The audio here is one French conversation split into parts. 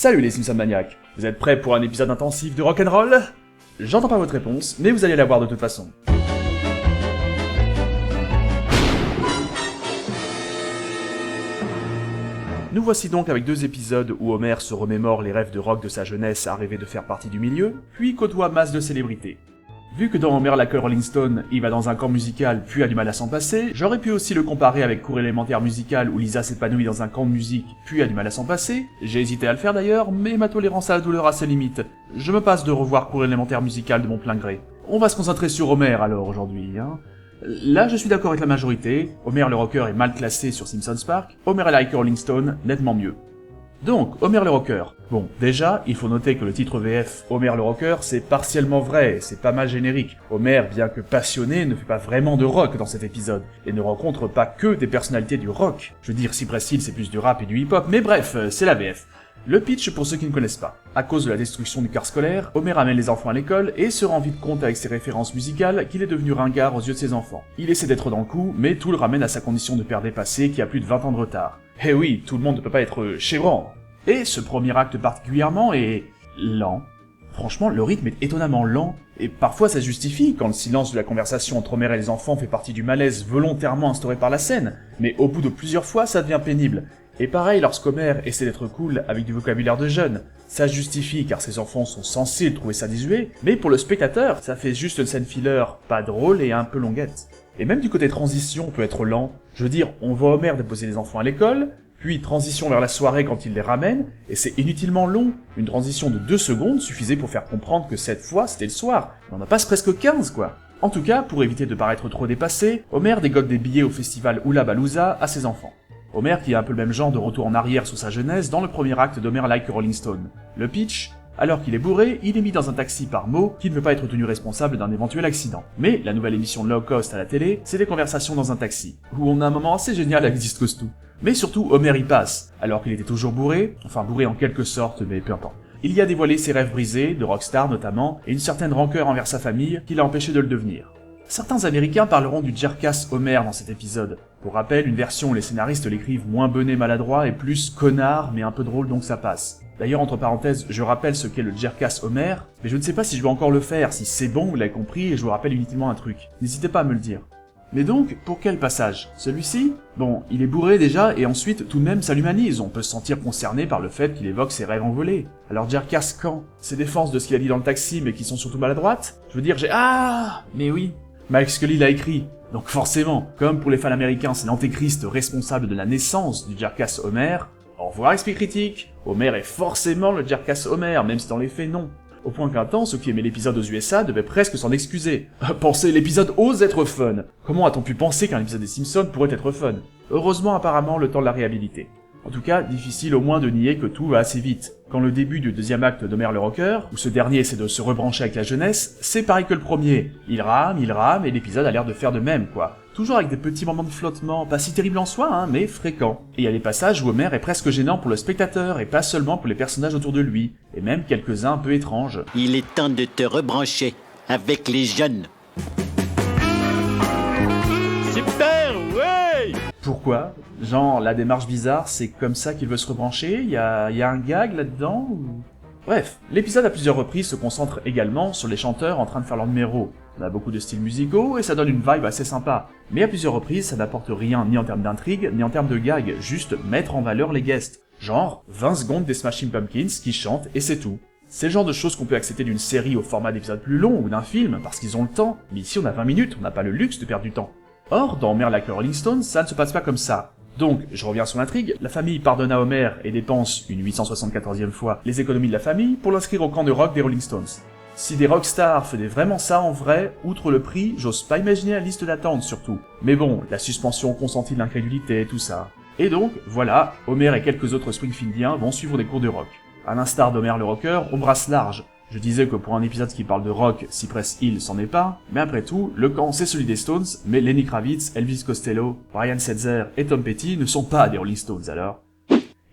Salut les Simpson Maniacs, vous êtes prêts pour un épisode intensif de rock'n'roll? J'entends pas votre réponse, mais vous allez la voir de toute façon. Nous voici donc avec deux épisodes où Homer se remémore les rêves de rock de sa jeunesse à rêver de faire partie du milieu, puis côtoie masse de célébrités. Vu que dans Homer like a Rolling Stone, il va dans un camp musical puis a du mal à s'en passer, j'aurais pu aussi le comparer avec Cours élémentaire musical où Lisa s'épanouit dans un camp de musique puis a du mal à s'en passer. J'ai hésité à le faire d'ailleurs, mais ma tolérance à la douleur a ses limites. Je me passe de revoir Cours élémentaire musical de mon plein gré. On va se concentrer sur Homer alors aujourd'hui, hein. Là, je suis d'accord avec la majorité, Homer le rocker est mal classé sur Simpsons Park, Homer like a Rolling Stone, nettement mieux. Donc, Homer le rocker. Bon, déjà, il faut noter que le titre VF Homer le rocker, c'est partiellement vrai, c'est pas mal générique. Homer, bien que passionné, ne fait pas vraiment de rock dans cet épisode, et ne rencontre pas que des personnalités du rock. Je veux dire, Cypress Hill c'est plus du rap et du hip-hop, mais bref, c'est la VF. Le pitch pour ceux qui ne connaissent pas. À cause de la destruction du car scolaire, Homer amène les enfants à l'école et se rend vite compte avec ses références musicales qu'il est devenu ringard aux yeux de ses enfants. Il essaie d'être dans le coup, mais tout le ramène à sa condition de père dépassé qui a plus de 20 ans de retard. Eh oui, tout le monde ne peut pas être chébrant. Et ce premier acte particulièrement est lent. Franchement, le rythme est étonnamment lent, et parfois ça justifie quand le silence de la conversation entre Homer et les enfants fait partie du malaise volontairement instauré par la scène, mais au bout de plusieurs fois ça devient pénible. Et pareil lorsqu'Homer essaie d'être cool avec du vocabulaire de jeune, ça justifie car ses enfants sont censés trouver ça désuet, mais pour le spectateur, ça fait juste une scène filler, pas drôle et un peu longuette. Et même du côté transition peut être lent, je veux dire, on voit Homer déposer les enfants à l'école, puis transition vers la soirée quand il les ramène, et c'est inutilement long. Une transition de 2 secondes suffisait pour faire comprendre que cette fois c'était le soir. On en a passe presque 15 quoi. En tout cas, pour éviter de paraître trop dépassé, Homer dégote des billets au festival Hula Balooza à ses enfants. Homer qui a un peu le même genre de retour en arrière sur sa jeunesse dans le premier acte d'Homer like a Rolling Stone. Le pitch, alors qu'il est bourré, il est mis dans un taxi par Moe qui ne veut pas être tenu responsable d'un éventuel accident. Mais la nouvelle émission Low Cost à la télé, c'est des conversations dans un taxi, où on a un moment assez génial avec East Coast 2. Mais surtout, Homer y passe, alors qu'il était toujours bourré, enfin bourré en quelque sorte, mais peu importe. Il y a dévoilé ses rêves brisés, de rockstar notamment, et une certaine rancœur envers sa famille qui l'a empêché de le devenir. Certains Américains parleront du Jackass Homer dans cet épisode. Pour rappel, une version où les scénaristes l'écrivent moins bené maladroit et plus connard, mais un peu drôle donc ça passe. D'ailleurs, entre parenthèses, je rappelle ce qu'est le Jackass Homer, mais je ne sais pas si je vais encore le faire, si c'est bon, vous l'avez compris, et je vous rappelle inutilement un truc. N'hésitez pas à me le dire. Mais donc, pour quel passage? Celui-ci? Bon, il est bourré déjà, et ensuite, tout de même, ça l'humanise, on peut se sentir concerné par le fait qu'il évoque ses rêves envolés. Alors Jackass quand? Ses défenses de ce qu'il a dit dans le taxi, mais qui sont surtout maladroites? Je veux dire, mais oui, Mike Scully l'a écrit, donc forcément, comme pour les fans américains, c'est l'antéchrist responsable de la naissance du Jackass Homer, au revoir Esprit Critique, Homer est forcément le Jackass Homer, même si dans les faits non. Au point qu'un temps, ceux qui aimaient l'épisode aux USA devaient presque s'en excuser. Pensez, l'épisode ose être fun. Comment a-t-on pu penser qu'un épisode des Simpsons pourrait être fun? Heureusement apparemment le temps de la réhabiliter. En tout cas, difficile au moins de nier que tout va assez vite. Quand le début du deuxième acte d'Homer le rocker, où ce dernier essaie de se rebrancher avec la jeunesse, c'est pareil que le premier. Il rame, et l'épisode a l'air de faire de même, quoi. Toujours avec des petits moments de flottement, pas si terribles en soi, hein, mais fréquents. Et il y a les passages où Homer est presque gênant pour le spectateur, et pas seulement pour les personnages autour de lui, et même quelques-uns un peu étranges. Il est temps de te rebrancher avec les jeunes. Super, ouais! Pourquoi? Genre, la démarche bizarre, c'est comme ça qu'il veut se rebrancher? Y a un gag là-dedans ou... Bref, l'épisode à plusieurs reprises se concentre également sur les chanteurs en train de faire leur numéro. On a beaucoup de styles musicaux et ça donne une vibe assez sympa. Mais à plusieurs reprises, ça n'apporte rien ni en termes d'intrigue, ni en termes de gag, juste mettre en valeur les guests. Genre, 20 secondes des Smashing Pumpkins qui chantent et c'est tout. C'est le genre de choses qu'on peut accepter d'une série au format d'épisode plus long ou d'un film parce qu'ils ont le temps, mais ici on a 20 minutes, on n'a pas le luxe de perdre du temps. Or, dans Homer like a Rolling Stone, ça ne se passe pas comme ça. Donc, je reviens sur l'intrigue, la famille pardonne à Homer et dépense, une 874e fois, les économies de la famille pour l'inscrire au camp de rock des Rolling Stones. Si des rockstars faisaient vraiment ça en vrai, outre le prix, j'ose pas imaginer la liste d'attente surtout. Mais bon, la suspension consentie de l'incrédulité, tout ça. Et donc, voilà, Homer et quelques autres Springfieldiens vont suivre des cours de rock. À l'instar d'Homer le rocker, on brasse large. Je disais que pour un épisode qui parle de rock, Cypress Hill s'en est pas, mais après tout, le camp c'est celui des Stones, mais Lenny Kravitz, Elvis Costello, Brian Setzer et Tom Petty ne sont pas des Rolling Stones alors.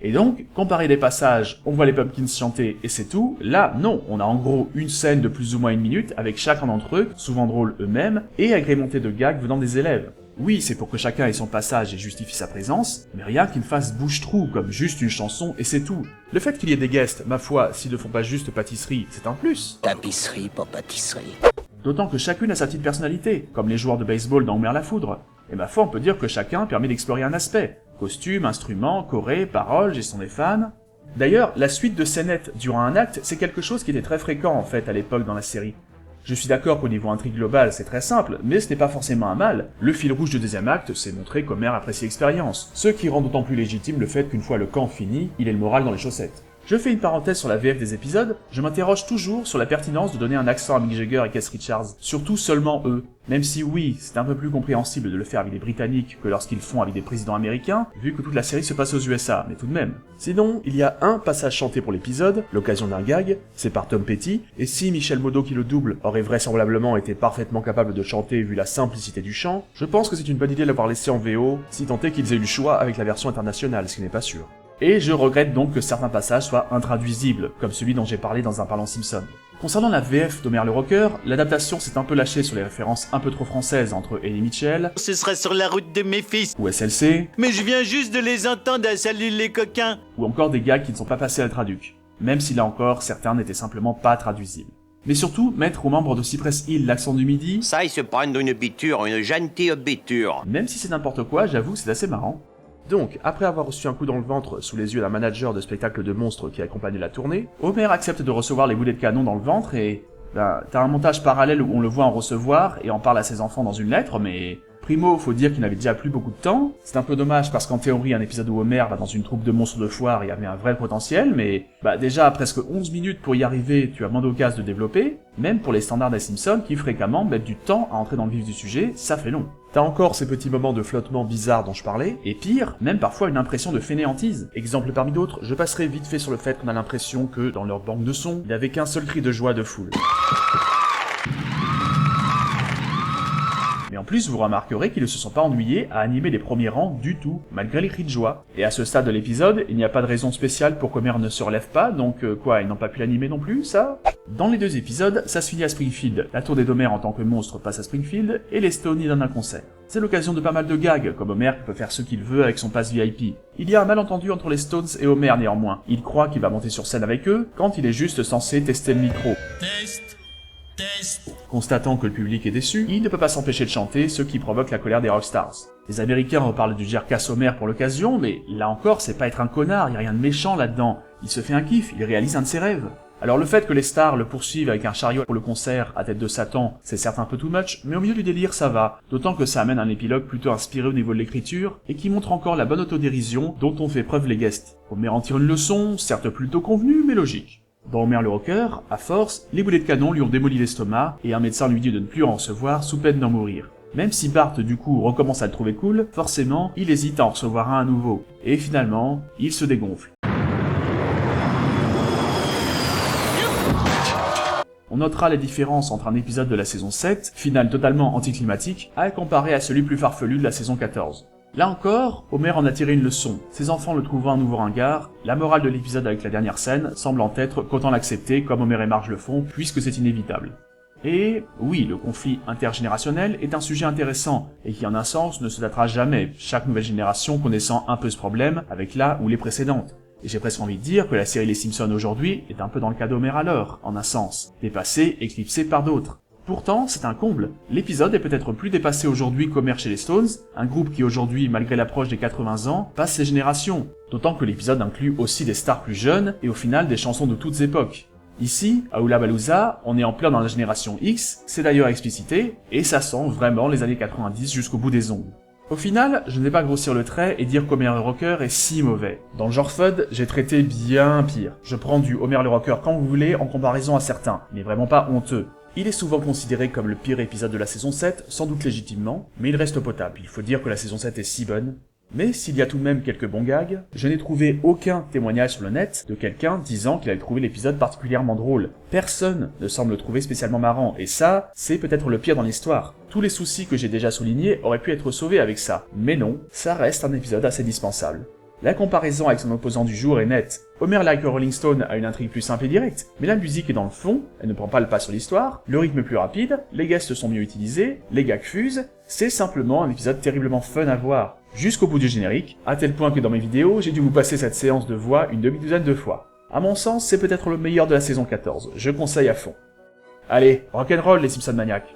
Et donc, comparé des passages, on voit les Pumpkins chanter et c'est tout, là non, on a en gros une scène de plus ou moins 1 minute avec chacun d'entre eux, souvent drôles eux-mêmes, et agrémentés de gags venant des élèves. Oui, c'est pour que chacun ait son passage et justifie sa présence, mais rien qui me fasse bouche-trou, comme juste une chanson et c'est tout. Le fait qu'il y ait des guests, ma foi, s'ils ne font pas juste pâtisserie, c'est un plus. Tapisserie, pas pâtisserie. D'autant que chacune a sa petite personnalité, comme les joueurs de baseball dans Homer la Foudre. Et ma foi, on peut dire que chacun permet d'explorer un aspect. Costume, instrument, choré, paroles, gestion des fans... D'ailleurs, la suite de scénettes durant un acte, c'est quelque chose qui était très fréquent en fait à l'époque dans la série. Je suis d'accord qu'au niveau intrigue globale, c'est très simple, mais ce n'est pas forcément un mal. Le fil rouge du deuxième acte, c'est montrer qu'Homer apprécie l'expérience, ce qui rend d'autant plus légitime le fait qu'une fois le camp fini, il ait le moral dans les chaussettes. Je fais une parenthèse sur la VF des épisodes, je m'interroge toujours sur la pertinence de donner un accent à Mick Jagger et Keith Richards, surtout seulement eux. Même si oui, c'est un peu plus compréhensible de le faire avec des Britanniques que lorsqu'ils font avec des présidents américains, vu que toute la série se passe aux USA, mais tout de même. Sinon, il y a un passage chanté pour l'épisode, l'occasion d'un gag, c'est par Tom Petty, et si Michel Modo qui le double aurait vraisemblablement été parfaitement capable de chanter vu la simplicité du chant, je pense que c'est une bonne idée de l'avoir laissé en VO, si tant est qu'ils aient eu le choix avec la version internationale, ce qui n'est pas sûr. Et je regrette donc que certains passages soient intraduisibles, comme celui dont j'ai parlé dans un parlant Simpson. Concernant la VF d'Homer le Rocker, l'adaptation s'est un peu lâchée sur les références un peu trop françaises entre Eddie Mitchell, Ce sera sur la route de mes fils. ou SLC, Mais je viens juste de les entendre à salut les coquins. ou encore des gags qui ne sont pas passés à la traduc, même si là encore certains n'étaient simplement pas traduisibles. Mais surtout, mettre aux membres de Cypress Hill l'accent du midi, Ça, ils se prennent une biture, une gentille biture. même si c'est n'importe quoi, j'avoue que c'est assez marrant. Donc, après avoir reçu un coup dans le ventre sous les yeux d'un manager de spectacle de monstres qui accompagnait la tournée, Homer accepte de recevoir les boulets de canon dans le ventre et... t'as un montage parallèle où on le voit en recevoir et en parle à ses enfants dans une lettre, mais... Primo, faut dire qu'il n'avait déjà plus beaucoup de temps. C'est un peu dommage parce qu'en théorie, un épisode où Homer va dans une troupe de monstres de foire, il y avait un vrai potentiel, mais... déjà, presque 11 minutes pour y arriver, tu as moins d'occasion de développer. Même pour les standards des Simpsons, qui fréquemment mettent du temps à entrer dans le vif du sujet, ça fait long. T'as encore ces petits moments de flottement bizarres dont je parlais, et pire, même parfois une impression de fainéantise. Exemple parmi d'autres, je passerai vite fait sur le fait qu'on a l'impression que, dans leur banque de sons, il n'y avait qu'un seul cri de joie de foule. Mais en plus, vous remarquerez qu'ils ne se sont pas ennuyés à animer les premiers rangs du tout, malgré les cris de joie. Et à ce stade de l'épisode, il n'y a pas de raison spéciale pour qu'Homer ne se relève pas, donc quoi, ils n'ont pas pu l'animer non plus, ça? Dans les deux épisodes, ça se finit à Springfield, la tour des d'Homer en tant que monstre passe à Springfield, et les Stones y donnent un concert. C'est l'occasion de pas mal de gags, comme Homer qui peut faire ce qu'il veut avec son pass VIP. Il y a un malentendu entre les Stones et Homer néanmoins. Il croit qu'il va monter sur scène avec eux, quand il est juste censé tester le micro. Test. Constatant que le public est déçu, il ne peut pas s'empêcher de chanter, ce qui provoque la colère des rockstars. Les Américains reparlent du Jerkass Homer pour l'occasion, mais là encore, c'est pas être un connard, y a rien de méchant là-dedans. Il se fait un kiff, il réalise un de ses rêves. Alors le fait que les stars le poursuivent avec un chariot pour le concert à tête de Satan, c'est certes un peu too much, mais au milieu du délire ça va, d'autant que ça amène un épilogue plutôt inspiré au niveau de l'écriture, et qui montre encore la bonne autodérision dont ont fait preuve les guests. Homer en tire une leçon, certes plutôt convenue, mais logique. Dans Homer le Rocker, à force, les boulets de canon lui ont démoli l'estomac, et un médecin lui dit de ne plus en recevoir sous peine d'en mourir. Même si Bart du coup recommence à le trouver cool, forcément, il hésite à en recevoir un à nouveau. Et finalement, il se dégonfle. On notera les différences entre un épisode de la saison 7, finale totalement anticlimatique, à comparer à celui plus farfelu de la saison 14. Là encore, Homer en a tiré une leçon. Ses enfants le trouvant à nouveau ringard, la morale de l'épisode avec la dernière scène semblant être qu'autant l'accepter comme Homer et Marge le font, puisque c'est inévitable. Et oui, le conflit intergénérationnel est un sujet intéressant, et qui en un sens ne se datera jamais, chaque nouvelle génération connaissant un peu ce problème avec la ou les précédentes. Et j'ai presque envie de dire que la série Les Simpsons aujourd'hui est un peu dans le cas d'Homer alors, en un sens, dépassée, éclipsée par d'autres. Pourtant, c'est un comble. L'épisode est peut-être plus dépassé aujourd'hui qu'Homer chez les Stones, un groupe qui aujourd'hui, malgré l'approche des 80 ans, passe ses générations. D'autant que l'épisode inclut aussi des stars plus jeunes, et au final des chansons de toutes époques. Ici, à Hullabalooza, on est en plein dans la génération X, c'est d'ailleurs explicité, et ça sent vraiment les années 90 jusqu'au bout des ongles. Au final, je ne vais pas grossir le trait et dire qu'Homer le Rocker est si mauvais. Dans le genre FUD, j'ai traité bien pire. Je prends du Homer le Rocker quand vous voulez en comparaison à certains, mais vraiment pas honteux. Il est souvent considéré comme le pire épisode de la saison 7, sans doute légitimement, mais il reste potable. Il faut dire que la saison 7 est si bonne. Mais s'il y a tout de même quelques bons gags, je n'ai trouvé aucun témoignage sur le net de quelqu'un disant qu'il avait trouvé l'épisode particulièrement drôle. Personne ne semble le trouver spécialement marrant, et ça, c'est peut-être le pire dans l'histoire. Tous les soucis que j'ai déjà soulignés auraient pu être sauvés avec ça. Mais non, ça reste un épisode assez dispensable. La comparaison avec son opposant du jour est nette. Homer like Rolling Stone a une intrigue plus simple et directe, mais la musique est dans le fond, elle ne prend pas le pas sur l'histoire, le rythme est plus rapide, les guests sont mieux utilisés, les gags fusent, c'est simplement un épisode terriblement fun à voir. Jusqu'au bout du générique, à tel point que dans mes vidéos, j'ai dû vous passer cette séance de voix une demi-douzaine de fois. À mon sens, c'est peut-être le meilleur de la saison 14, je conseille à fond. Allez, rock'n'roll les Simpson maniaques.